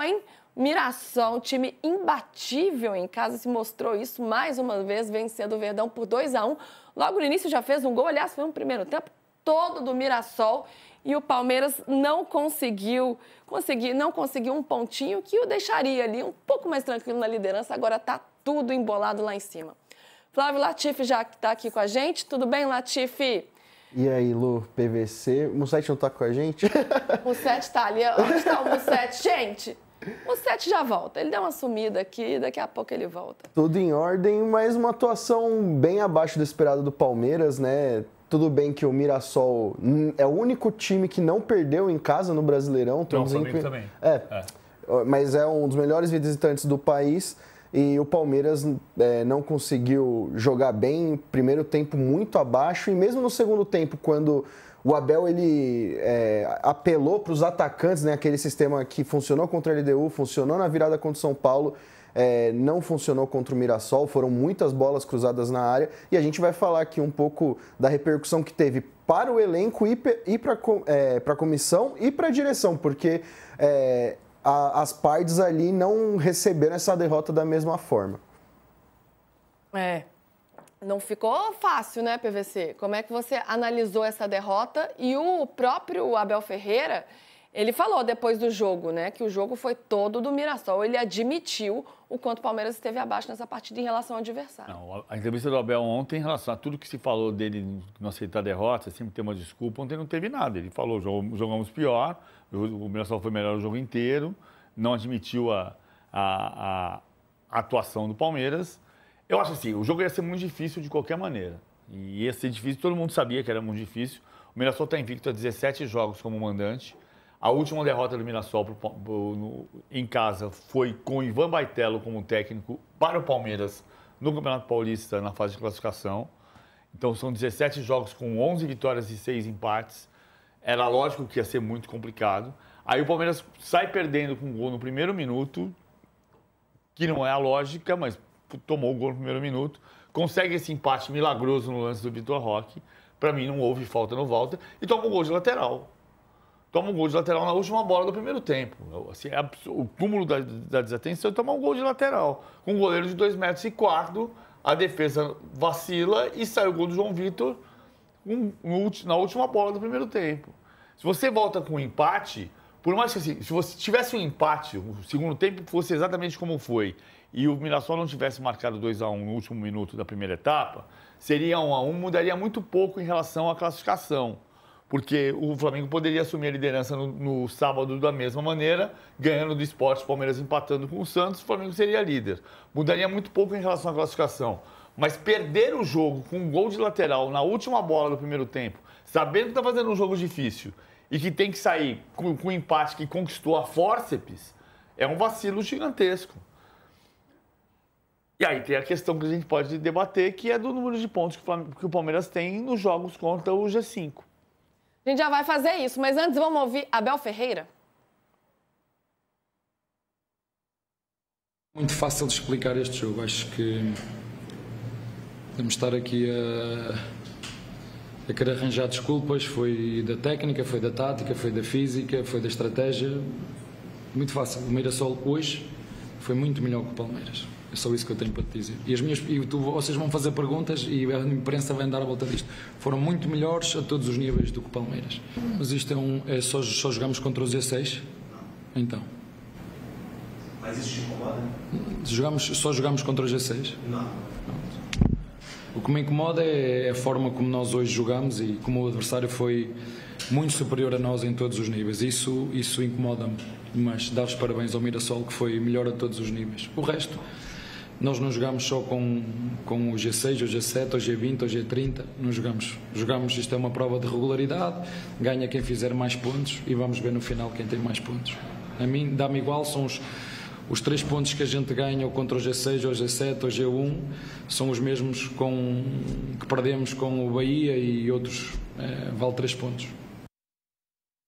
hein? Mirassol, time imbatível em casa, se mostrou isso mais uma vez, vencendo o Verdão por 2-1. Logo no início já fez um gol, aliás, foi um primeiro tempo todo do Mirassol. E o Palmeiras não conseguiu um pontinho que o deixaria ali um pouco mais tranquilo na liderança. Agora tá tudo embolado lá em cima. Flávio Latifi já está aqui com a gente. Tudo bem, Latifi? E aí, Lu, PVC, o Mussete não tá com a gente? O Mussete tá ali. Onde está o Mussete? Gente, o Mussete já volta. Ele deu uma sumida aqui, daqui a pouco ele volta. Tudo em ordem, mas uma atuação bem abaixo do esperado do Palmeiras, né? Tudo bem que o Mirassol é o único time que não perdeu em casa no Brasileirão. Não, o Flamengo também. Mas é um dos melhores visitantes do país. E o Palmeiras não conseguiu jogar bem, primeiro tempo muito abaixo. E mesmo no segundo tempo, quando o Abel ele apelou para os atacantes, né, aquele sistema que funcionou contra a LDU, funcionou na virada contra o São Paulo, não funcionou contra o Mirassol, foram muitas bolas cruzadas na área. E a gente vai falar aqui um pouco da repercussão que teve para o elenco e para a comissão e para a direção, porque as partes ali não receberam essa derrota da mesma forma. Não ficou fácil, né, PVC? Como é que você analisou essa derrota? E o próprio Abel Ferreira, ele falou depois do jogo, né, que o jogo foi todo do Mirassol. Ele admitiu o quanto o Palmeiras esteve abaixo nessa partida em relação ao adversário. Não, a entrevista do Abel ontem, em relação a tudo que se falou dele não aceitar a derrota, sempre ter uma desculpa, ontem não teve nada. Ele falou, jogamos pior, o Mirassol foi melhor o jogo inteiro, não admitiu a atuação do Palmeiras. Eu acho assim, o jogo ia ser muito difícil de qualquer maneira. E ia ser difícil, todo mundo sabia que era muito difícil. O Mirassol está invicto a 17 jogos como mandante. A última derrota do Mirassol em casa foi com o Ivan Baitello como técnico para o Palmeiras no Campeonato Paulista, na fase de classificação. Então são 17 jogos com 11 vitórias e 6 empates. Era lógico que ia ser muito complicado. Aí o Palmeiras sai perdendo com um gol no primeiro minuto, que não é a lógica, mas tomou o gol no primeiro minuto. Consegue esse empate milagroso no lance do Vitor Roque. Para mim não houve falta no Walter. E toma um gol de lateral. Toma um gol de lateral na última bola do primeiro tempo. Assim, o cúmulo da desatenção é tomar um gol de lateral. Com um goleiro de 2,4 m, a defesa vacila e sai o gol do João Vitor na última bola do primeiro tempo. Se você volta com um empate, por mais que assim, se você tivesse um empate, o segundo tempo fosse exatamente como foi, e o Mirassol não tivesse marcado 2-1 no último minuto da primeira etapa, seria 1-1, mudaria muito pouco em relação à classificação. Porque o Flamengo poderia assumir a liderança no sábado da mesma maneira, ganhando do Sport, o Palmeiras empatando com o Santos, o Flamengo seria líder. Mudaria muito pouco em relação à classificação. Mas perder o jogo com um gol de lateral na última bola do primeiro tempo, sabendo que está fazendo um jogo difícil e que tem que sair com o empate que conquistou a fórceps, é um vacilo gigantesco. E aí tem a questão que a gente pode debater, que é do número de pontos que o Palmeiras tem nos jogos contra o G5. A gente já vai fazer isso, mas antes vamos ouvir Abel Ferreira. Muito fácil de explicar este jogo. Acho que podemos estar aqui a querer arranjar desculpas. Foi da técnica, foi da tática, foi da física, foi da estratégia. Muito fácil. O Mirassol hoje foi muito melhor que o Palmeiras. É só isso que eu tenho para te dizer. Vocês vão fazer perguntas e a imprensa vai andar à volta disto. Foram muito melhores a todos os níveis do que o Palmeiras. Mas isto só jogamos contra o Z6? Então. Mas isso te incomoda? Só jogamos contra o G6? Não. O que me incomoda é a forma como nós hoje jogamos e como o adversário foi muito superior a nós em todos os níveis. Isso incomoda-me. Mas dar os parabéns ao Mirassol, que foi melhor a todos os níveis. O resto, nós não jogamos só com o G6, o G7, o G20, o G30. Não jogamos, isto é uma prova de regularidade. Ganha quem fizer mais pontos e vamos ver no final quem tem mais pontos. A mim, dá-me igual, são os 3 pontos que a gente ganha ou contra o G6, ou o G7, ou o G1, são os mesmos que perdemos com o Bahia e outros. Vale 3 pontos.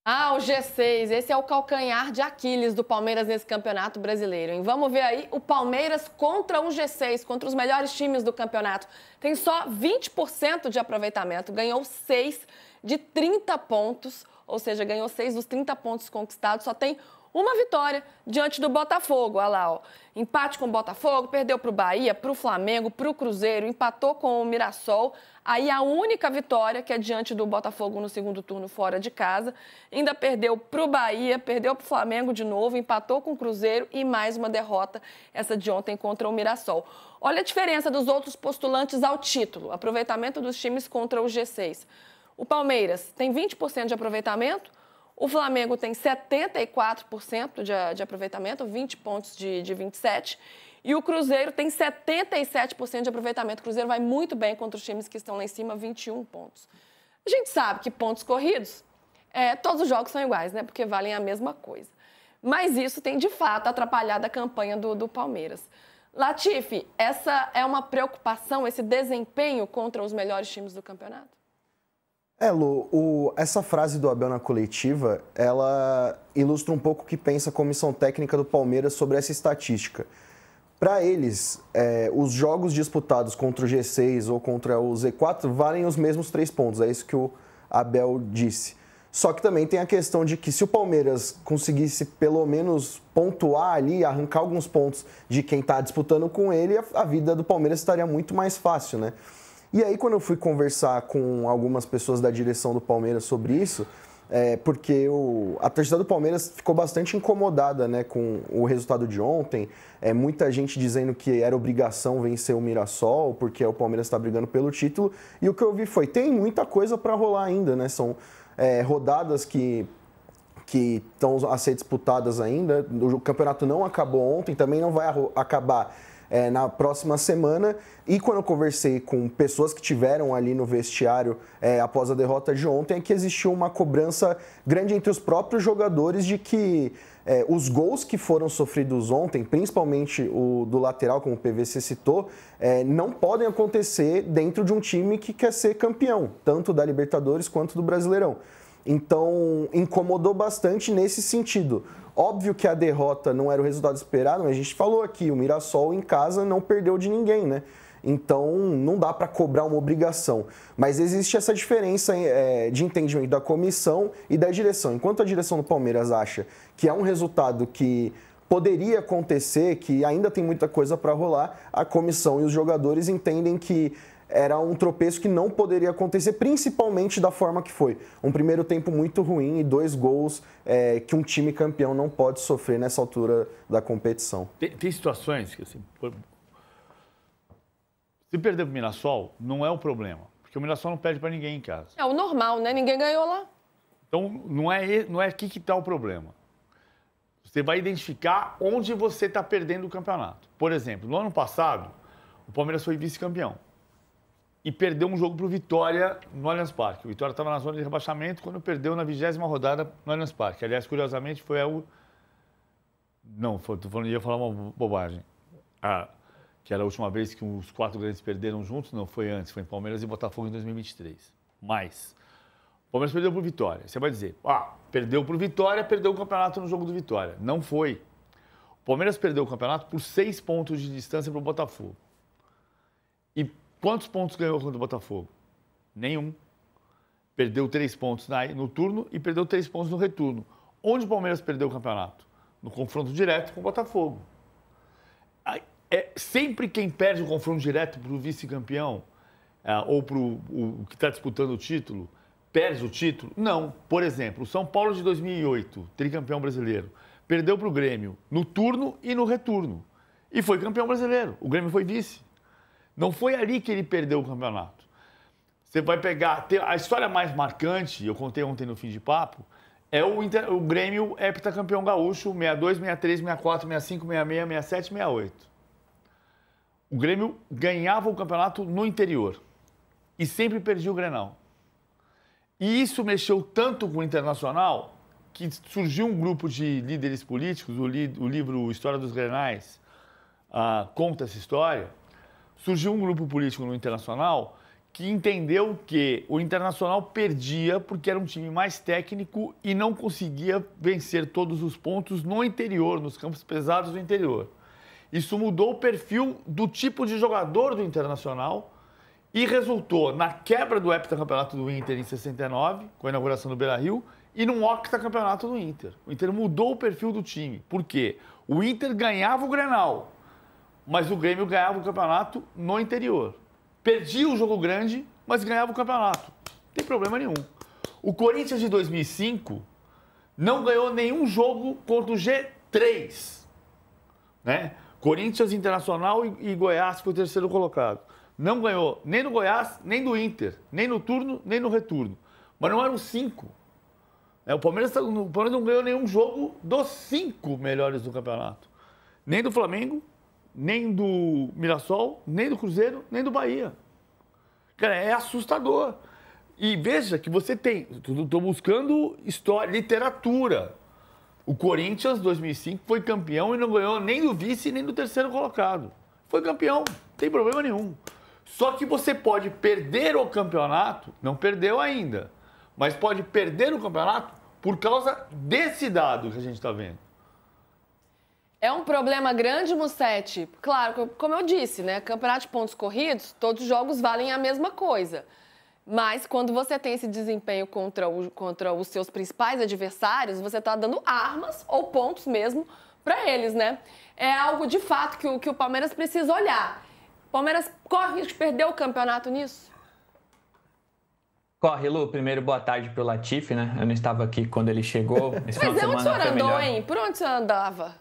O G6, esse é o calcanhar de Aquiles do Palmeiras nesse campeonato brasileiro, hein? Vamos ver aí o Palmeiras contra um G6, contra os melhores times do campeonato. Tem só 20% de aproveitamento, ganhou 6 de 30 pontos, ou seja, ganhou 6 dos 30 pontos conquistados, só tem uma vitória diante do Botafogo. Olha lá, ó. Empate com o Botafogo, perdeu para o Bahia, para o Flamengo, para o Cruzeiro, empatou com o Mirassol. Aí a única vitória, que é diante do Botafogo no segundo turno fora de casa. Ainda perdeu para o Bahia, perdeu para o Flamengo de novo, empatou com o Cruzeiro e mais uma derrota, essa de ontem contra o Mirassol. Olha a diferença dos outros postulantes ao título, aproveitamento dos times contra o G6. O Palmeiras tem 20% de aproveitamento, o Flamengo tem 74% de aproveitamento, 20 pontos de 27%. E o Cruzeiro tem 77% de aproveitamento. O Cruzeiro vai muito bem contra os times que estão lá em cima, 21 pontos. A gente sabe que pontos corridos, todos os jogos são iguais, né? Porque valem a mesma coisa. Mas isso tem, de fato, atrapalhado a campanha do Palmeiras. Latifi, essa é uma preocupação, esse desempenho contra os melhores times do campeonato? Lu, essa frase do Abel na coletiva, ela ilustra um pouco o que pensa a comissão técnica do Palmeiras sobre essa estatística. Para eles, os jogos disputados contra o G6 ou contra o Z4 valem os mesmos 3 pontos, é isso que o Abel disse. Só que também tem a questão de que se o Palmeiras conseguisse pelo menos pontuar ali, arrancar alguns pontos de quem está disputando com ele, a vida do Palmeiras estaria muito mais fácil, né? E aí, quando eu fui conversar com algumas pessoas da direção do Palmeiras sobre isso, porque a torcida do Palmeiras ficou bastante incomodada, né, com o resultado de ontem. Muita gente dizendo que era obrigação vencer o Mirassol, porque o Palmeiras está brigando pelo título. E o que eu vi foi, tem muita coisa para rolar ainda, né? São rodadas que estão a ser disputadas ainda. O campeonato não acabou ontem, também não vai acabar na próxima semana. E quando eu conversei com pessoas que tiveram ali no vestiário após a derrota de ontem, é que existiu uma cobrança grande entre os próprios jogadores de que os gols que foram sofridos ontem, principalmente o do lateral, como o PVC citou, não podem acontecer dentro de um time que quer ser campeão, tanto da Libertadores quanto do Brasileirão. Então, incomodou bastante nesse sentido. Óbvio que a derrota não era o resultado esperado, mas a gente falou aqui, o Mirassol em casa não perdeu de ninguém, né? Então, não dá para cobrar uma obrigação. Mas existe essa diferença de entendimento da comissão e da direção. Enquanto a direção do Palmeiras acha que é um resultado que poderia acontecer, que ainda tem muita coisa para rolar, a comissão e os jogadores entendem que era um tropeço que não poderia acontecer, principalmente da forma que foi. Um primeiro tempo muito ruim e 2 gols que um time campeão não pode sofrer nessa altura da competição. Tem situações que, assim, se perder para o Mirassol, não é o problema, porque o Mirassol não perde para ninguém em casa. É o normal, né? Ninguém ganhou lá. Então, não é aqui que está o problema. Você vai identificar onde você está perdendo o campeonato. Por exemplo, no ano passado, o Palmeiras foi vice-campeão e perdeu um jogo para o Vitória no Allianz Parque. O Vitória estava na zona de rebaixamento quando perdeu na 20ª rodada no Allianz Parque. Aliás, curiosamente, foi o... Não, ia falar uma bobagem. Que era a última vez que os 4 grandes perderam juntos. Não, foi antes. Foi em Palmeiras e Botafogo em 2023. Mas o Palmeiras perdeu para o Vitória. Você vai dizer, perdeu para o Vitória, perdeu o campeonato no jogo do Vitória. Não foi. O Palmeiras perdeu o campeonato por 6 pontos de distância para o Botafogo. E quantos pontos ganhou contra o Botafogo? Nenhum. Perdeu 3 pontos no turno e perdeu 3 pontos no retorno. Onde o Palmeiras perdeu o campeonato? No confronto direto com o Botafogo. Sempre quem perde o confronto direto para o vice-campeão ou para o que está disputando o título, perde o título? Não. Por exemplo, o São Paulo de 2008, tricampeão brasileiro, perdeu para o Grêmio no turno e no retorno. E foi campeão brasileiro. O Grêmio foi vice. Não foi ali que ele perdeu o campeonato. Você vai pegar... A história mais marcante, eu contei ontem no Fim de Papo, é o Grêmio heptacampeão gaúcho, 62, 63, 64, 65, 66, 67, 68. O Grêmio ganhava o campeonato no interior e sempre perdia o Grenal. E isso mexeu tanto com o Internacional que surgiu um grupo de líderes políticos, o livro História dos Grenais conta essa história. Surgiu um grupo político no Internacional que entendeu que o Internacional perdia porque era um time mais técnico e não conseguia vencer todos os pontos no interior, nos campos pesados do interior. Isso mudou o perfil do tipo de jogador do Internacional e resultou na quebra do heptacampeonato do Inter em 69, com a inauguração do Beira-Rio, e num octacampeonato do Inter. O Inter mudou o perfil do time. Por quê? O Inter ganhava o Grenal, mas o Grêmio ganhava o campeonato no interior. Perdia o jogo grande, mas ganhava o campeonato. Não tem problema nenhum. O Corinthians de 2005 não ganhou nenhum jogo contra o G3, né? Corinthians, Internacional e Goiás foi o terceiro colocado. Não ganhou nem do Goiás, nem do Inter, nem no turno, nem no retorno. Mas não eram 5. O Palmeiras não ganhou nenhum jogo dos 5 melhores do campeonato. Nem do Flamengo, nem do Mirassol, nem do Cruzeiro, nem do Bahia. Cara, é assustador. E veja que você tem... Estou buscando história, literatura. O Corinthians, 2005, foi campeão e não ganhou nem do vice, nem do terceiro colocado. Foi campeão, não tem problema nenhum. Só que você pode perder o campeonato, não perdeu ainda, mas pode perder o campeonato por causa desse dado que a gente está vendo. É um problema grande, Mussete. Claro, como eu disse, né? Campeonato de pontos corridos, todos os jogos valem a mesma coisa. Mas quando você tem esse desempenho contra os seus principais adversários, você está dando armas ou pontos mesmo para eles, né? É algo de fato que o Palmeiras precisa olhar. O Palmeiras corre o risco de perder o campeonato nisso? Corre, Lu. Primeiro, boa tarde pro Latifi, né? Eu não estava aqui quando ele chegou. Esse Mas final onde o de senhor semana andou, hein? Por onde o senhor andava?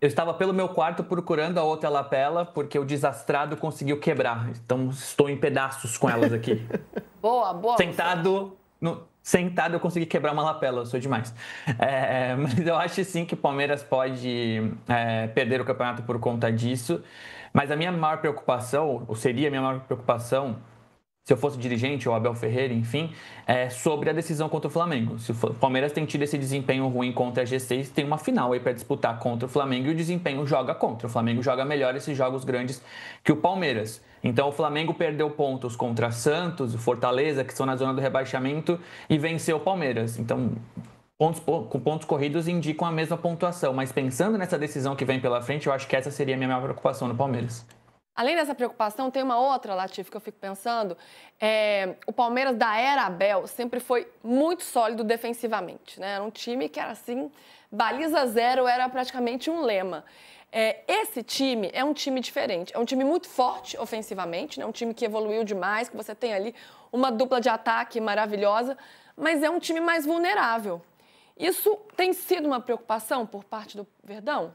Eu estava pelo meu quarto procurando a outra lapela, porque o desastrado conseguiu quebrar. Então, estou em pedaços com elas aqui. Boa. Sentado eu consegui quebrar uma lapela, eu sou demais. Mas eu acho sim que o Palmeiras pode perder o campeonato por conta disso. Mas a minha maior preocupação, ou seria a minha maior preocupação, se eu fosse dirigente ou Abel Ferreira, enfim, sobre a decisão contra o Flamengo. Se o Palmeiras tem tido esse desempenho ruim contra a G6, tem uma final aí para disputar contra o Flamengo e o desempenho joga contra. O Flamengo joga melhor esses jogos grandes que o Palmeiras. Então o Flamengo perdeu pontos contra Santos, o Fortaleza, que estão na zona do rebaixamento, e venceu o Palmeiras. Então, com pontos corridos indicam a mesma pontuação. Mas pensando nessa decisão que vem pela frente, eu acho que essa seria a minha maior preocupação no Palmeiras. Além dessa preocupação, tem uma outra, Latif, que eu fico pensando. O Palmeiras, da era Abel, sempre foi muito sólido defensivamente, né? Era um time que era assim, baliza zero era praticamente um lema. Esse time é um time diferente. É um time muito forte ofensivamente, né? Um time que evoluiu demais, que você tem ali uma dupla de ataque maravilhosa, mas é um time mais vulnerável. Isso tem sido uma preocupação por parte do Verdão?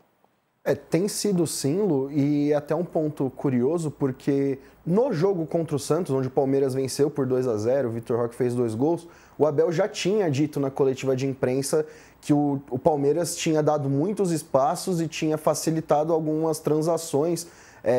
Tem sido sim, Lu, e até um ponto curioso, porque no jogo contra o Santos, onde o Palmeiras venceu por 2-0, o Vitor Roque fez 2 gols, o Abel já tinha dito na coletiva de imprensa que o Palmeiras tinha dado muitos espaços e tinha facilitado algumas transações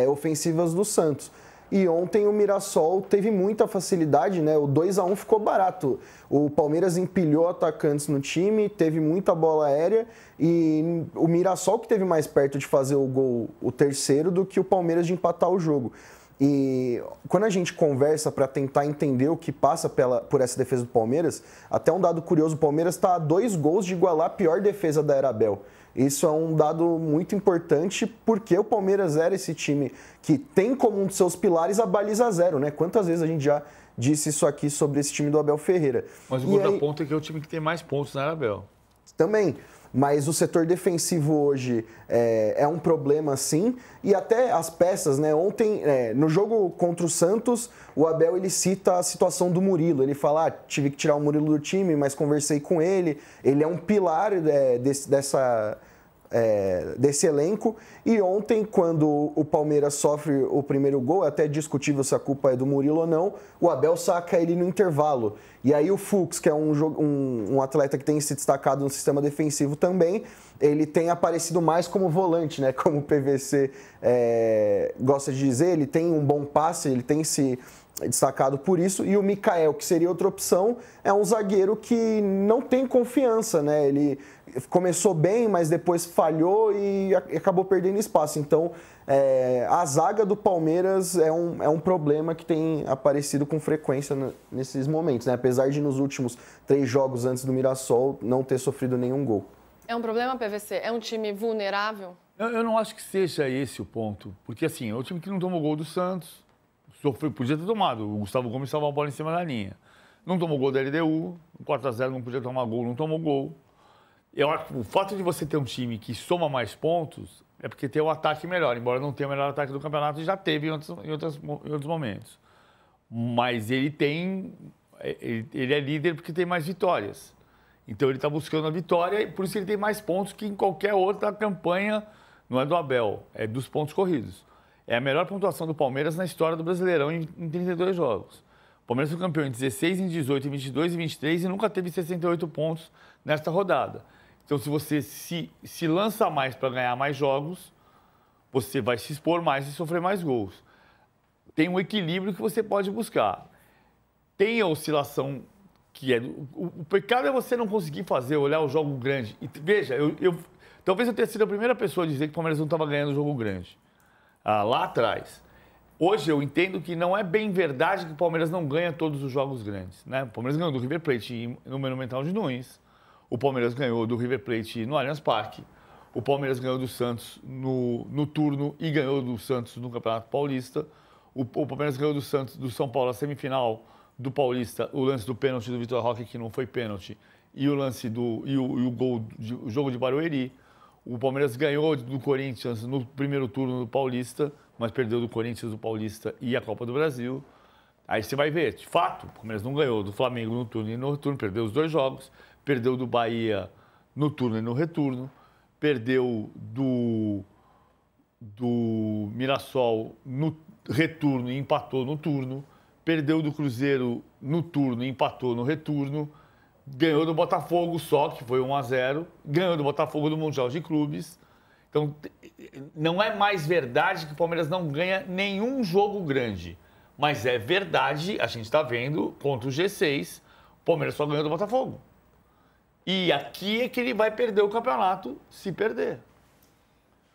ofensivas do Santos. E ontem o Mirassol teve muita facilidade, né? O 2-1 ficou barato. O Palmeiras empilhou atacantes no time, teve muita bola aérea e o Mirassol que teve mais perto de fazer o gol, o terceiro, do que o Palmeiras de empatar o jogo. E quando a gente conversa para tentar entender o que passa por essa defesa do Palmeiras, até um dado curioso, o Palmeiras está a 2 gols de igualar a pior defesa da era Abel. Isso é um dado muito importante porque o Palmeiras era esse time que tem como um de seus pilares a baliza zero, né? Quantas vezes a gente já disse isso aqui sobre esse time do Abel Ferreira. Mas o contraponto é que é o time que tem mais pontos na era Abel. Também. Mas o setor defensivo hoje é um problema, sim. E até as peças, né? Ontem, no jogo contra o Santos, o Abel ele cita a situação do Murilo. Ele fala, tive que tirar o Murilo do time, mas conversei com ele. Ele é um pilar desse elenco. E ontem, quando o Palmeiras sofre o primeiro gol, é até discutível se a culpa é do Murilo ou não, o Abel saca ele no intervalo. E aí o Fux, que é um atleta que tem se destacado no sistema defensivo também, ele tem aparecido mais como volante, né? Como o PVC gosta de dizer, ele tem um bom passe, ele tem se destacado por isso. E o Mikael, que seria outra opção, é um zagueiro que não tem confiança, né? Ele começou bem, mas depois falhou e acabou perdendo espaço. Então, a zaga do Palmeiras é um problema que tem aparecido com frequência nesses momentos, né? Apesar de nos últimos 3 jogos antes do Mirassol não ter sofrido nenhum gol. É um problema, PVC? É um time vulnerável? Eu não acho que seja esse o ponto. Porque, assim, é o time que não tomou gol do Santos. Podia ter tomado. O Gustavo Gomes salvou a bola em cima da linha. Não tomou gol da LDU, 4-0 não podia tomar gol, não tomou gol. Eu acho que o fato de você ter um time que soma mais pontos é porque tem o ataque melhor, embora não tenha o melhor ataque do campeonato, já teve em outros momentos. Mas ele é líder porque tem mais vitórias. Então ele está buscando a vitória e por isso ele tem mais pontos que em qualquer outra campanha, não é do Abel, é dos pontos corridos. É a melhor pontuação do Palmeiras na história do Brasileirão em 32 jogos. O Palmeiras foi campeão em 16, em 18, em 22 e 23 e nunca teve 68 pontos nesta rodada. Então, se você se lança mais para ganhar mais jogos, você vai se expor mais e sofrer mais gols. Tem um equilíbrio que você pode buscar. Tem a oscilação que é... O pecado é você não conseguir fazer, olhar o jogo grande. E, veja, talvez eu tenha sido a primeira pessoa a dizer que o Palmeiras não estava ganhando o jogo grande. Lá atrás. Hoje eu entendo que não é bem verdade que o Palmeiras não ganha todos os jogos grandes. Né? O Palmeiras ganhou do River Plate no Monumental de Nunes. O Palmeiras ganhou do River Plate no Allianz Parque. O Palmeiras ganhou do Santos no turno e ganhou do Santos no Campeonato Paulista. O Palmeiras ganhou do São Paulo a semifinal do Paulista, o lance do pênalti do Vitor Roque, que não foi pênalti, e o lance o jogo de Barueri. O Palmeiras ganhou do Corinthians no primeiro turno do Paulista, mas perdeu do Corinthians, do Paulista e a Copa do Brasil. Aí você vai ver, de fato, o Palmeiras não ganhou do Flamengo no turno e no retorno, perdeu os 2 jogos, perdeu do Bahia no turno e no retorno, perdeu do Mirassol no retorno e empatou no turno, perdeu do Cruzeiro no turno e empatou no retorno, ganhou do Botafogo só, que foi 1-0, ganhou do Botafogo no Mundial de Clubes. Então, não é mais verdade que o Palmeiras não ganha nenhum jogo grande, mas é verdade, a gente está vendo, contra o G6, o Palmeiras só ganhou do Botafogo. E aqui é que ele vai perder o campeonato, se perder.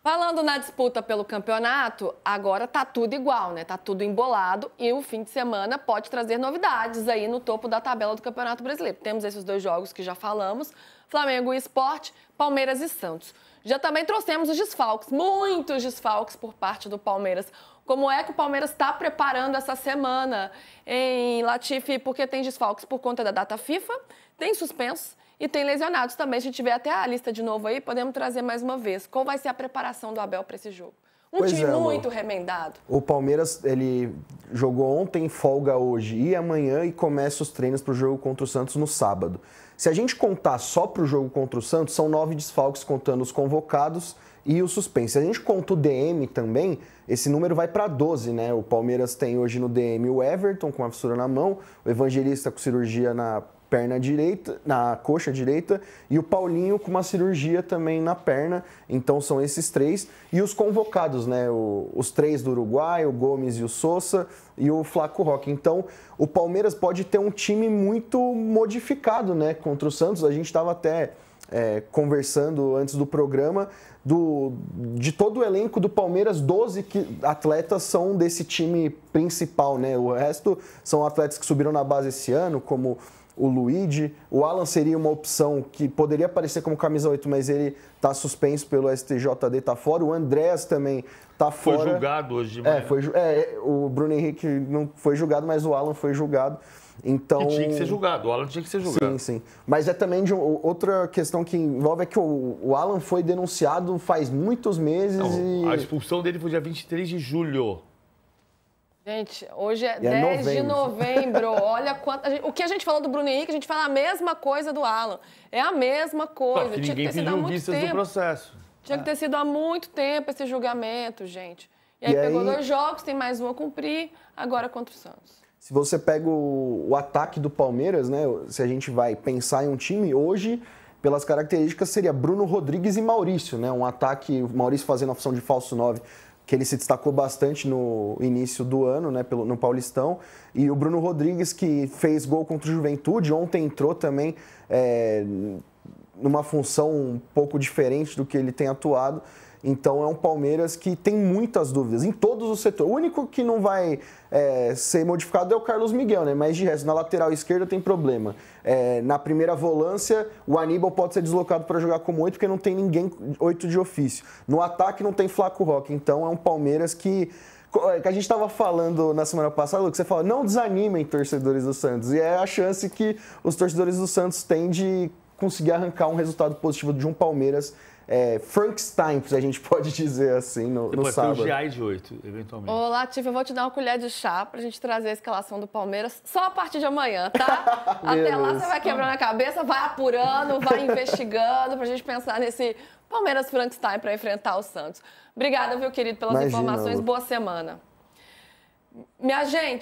Falando na disputa pelo campeonato, agora tá tudo igual, né? Tá tudo embolado e o fim de semana pode trazer novidades aí no topo da tabela do Campeonato Brasileiro. Temos esses 2 jogos que já falamos, Flamengo e Sport, Palmeiras e Santos. Já também trouxemos os desfalques, muitos desfalques por parte do Palmeiras. Como é que o Palmeiras está preparando essa semana em Latifi? Porque tem desfalques por conta da data FIFA, tem suspensos. E tem lesionados também. Se a gente tiver até a lista de novo aí, podemos trazer mais uma vez. Qual vai ser a preparação do Abel para esse jogo? Time muito remendado. O Palmeiras, ele jogou ontem, folga hoje e amanhã e começa os treinos para o jogo contra o Santos no sábado. Se a gente contar só para o jogo contra o Santos, são 9 desfalques contando os convocados e o suspense. Se a gente conta o DM também, esse número vai para 12, né? O Palmeiras tem hoje no DM o Everton com a fissura na mão, o Evangelista com cirurgia na perna direita, na coxa direita, e o Paulinho com uma cirurgia também na perna. Então são esses 3. E os convocados, né? Os 3 do Uruguai, o Gomes e o Sousa e o Flaco Roque. Então o Palmeiras pode ter um time muito modificado, né? Contra o Santos. A gente estava até conversando antes do programa de todo o elenco do Palmeiras, 12 atletas são desse time principal, né? O resto são atletas que subiram na base esse ano, como o Luigi. O Alan seria uma opção que poderia aparecer como camisa 8, mas ele está suspenso pelo STJD, está fora. O Andréas também está fora. Foi julgado hoje de manhã. O Bruno Henrique não foi julgado, mas o Alan foi julgado. Então, e tinha que ser julgado, o Alan tinha que ser julgado. Sim. Mas é também outra questão que envolve é que o Alan foi denunciado faz muitos meses. A expulsão dele foi dia 23 de julho. Gente, hoje é 10 de novembro. Olha o que a gente falou do Bruno Henrique, a gente fala a mesma coisa do Alan. É a mesma coisa. Tinha que ter sido há muito tempo. Do processo. Tinha que ter sido há muito tempo esse julgamento, gente. E aí pegou 2 jogos, tem mais um a cumprir, agora contra o Santos. Se você pega o ataque do Palmeiras, né? Se a gente vai pensar em um time, hoje, pelas características, seria Bruno Rodrigues e Maurício, né? Um ataque, o Maurício fazendo a função de falso 9, que ele se destacou bastante no início do ano, né, no Paulistão. E o Bruno Rodrigues, que fez gol contra o Juventude, ontem entrou também numa função um pouco diferente do que ele tem atuado. Então é um Palmeiras que tem muitas dúvidas em todos os setores. O único que não vai ser modificado é o Carlos Miguel, né? Mas de resto, na lateral esquerda tem problema. Na primeira volância, o Aníbal pode ser deslocado para jogar como 8, porque não tem ninguém 8 de ofício. No ataque não tem Flaco Roque. Então é um Palmeiras que que a gente estava falando na semana passada, Lucas, você fala, não desanimem, torcedores do Santos. E é a chance que os torcedores do Santos têm de conseguir arrancar um resultado positivo de um Palmeiras Frankenstein, se a gente pode dizer assim, no sábado. Depois de 8, eventualmente. Ô, Latif, eu vou te dar uma colher de chá pra gente trazer a escalação do Palmeiras só a partir de amanhã, tá? Até lá você vai quebrando a cabeça, vai apurando, vai investigando pra gente pensar nesse Palmeiras Frankenstein pra enfrentar o Santos. Obrigada, viu, querido, pelas informações. Boa semana. Minha gente,